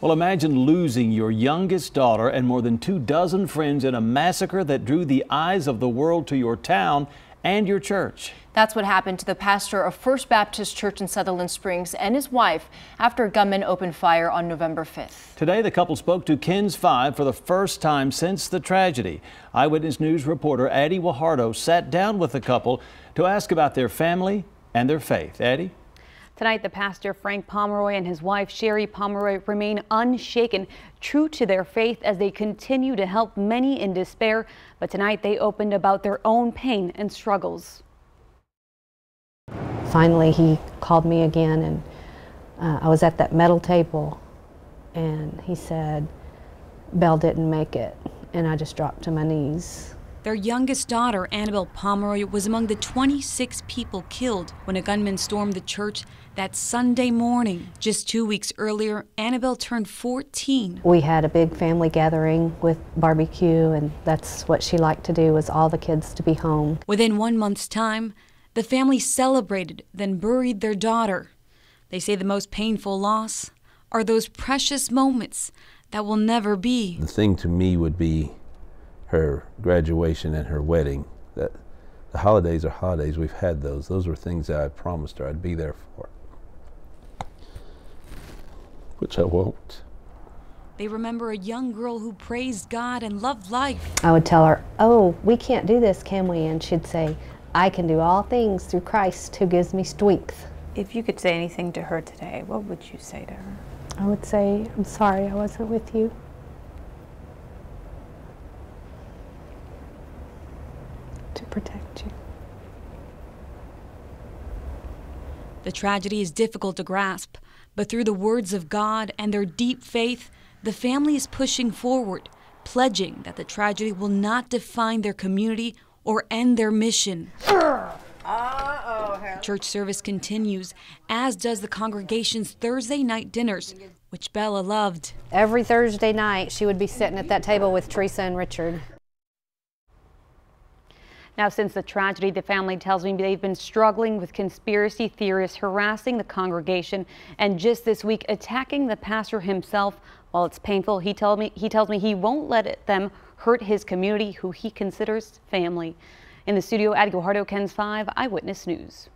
Well, imagine losing your youngest daughter and more than 24 friends in a massacre that drew the eyes of the world to your town and your church. That's what happened to the pastor of First Baptist Church in Sutherland Springs and his wife after gunmen opened fire on November 5th. Today, the couple spoke to KENS 5 for the first time since the tragedy. Eyewitness News reporter Addie Wahardo sat down with the couple to ask about their family and their faith. Addie? Tonight, the pastor Frank Pomeroy and his wife Sherry Pomeroy remain unshaken, true to their faith as they continue to help many in despair. But tonight they opened about their own pain and struggles. Finally, he called me again, and I was at that metal table, and he said, "Belle didn't make it," and I just dropped to my knees. Their youngest daughter, Annabelle Pomeroy, was among the 26 people killed when a gunman stormed the church that Sunday morning. Just 2 weeks earlier, Annabelle turned 14. We had a big family gathering with barbecue, and that's what she liked to do, was all the kids to be home. Within 1 month's time, the family celebrated, then buried their daughter. They say the most painful loss are those precious moments that will never be. The thing to me would be her graduation and her wedding. That the holidays are holidays. We've had those. Those were things that I promised her I'd be there for, which I won't. They remember a young girl who praised God and loved life. I would tell her, "Oh, we can't do this, can we?" And she'd say, "I can do all things through Christ who gives me strength." If you could say anything to her today, what would you say to her? I would say, "I'm sorry I wasn't with you." To protect you. The tragedy is difficult to grasp, but through the words of God and their deep faith, the family is pushing forward, pledging that the tragedy will not define their community or end their mission. Church service continues, as does the congregation's Thursday night dinners, which Bella loved. Every Thursday night, she would be sitting at that table with Teresa and Richard. Now, since the tragedy, the family tells me they've been struggling with conspiracy theorists harassing the congregation and just this week attacking the pastor himself. While it's painful, he tells me he won't let them hurt his community, who he considers family. In the studio, Addie Guajardo, KENS 5 Eyewitness News.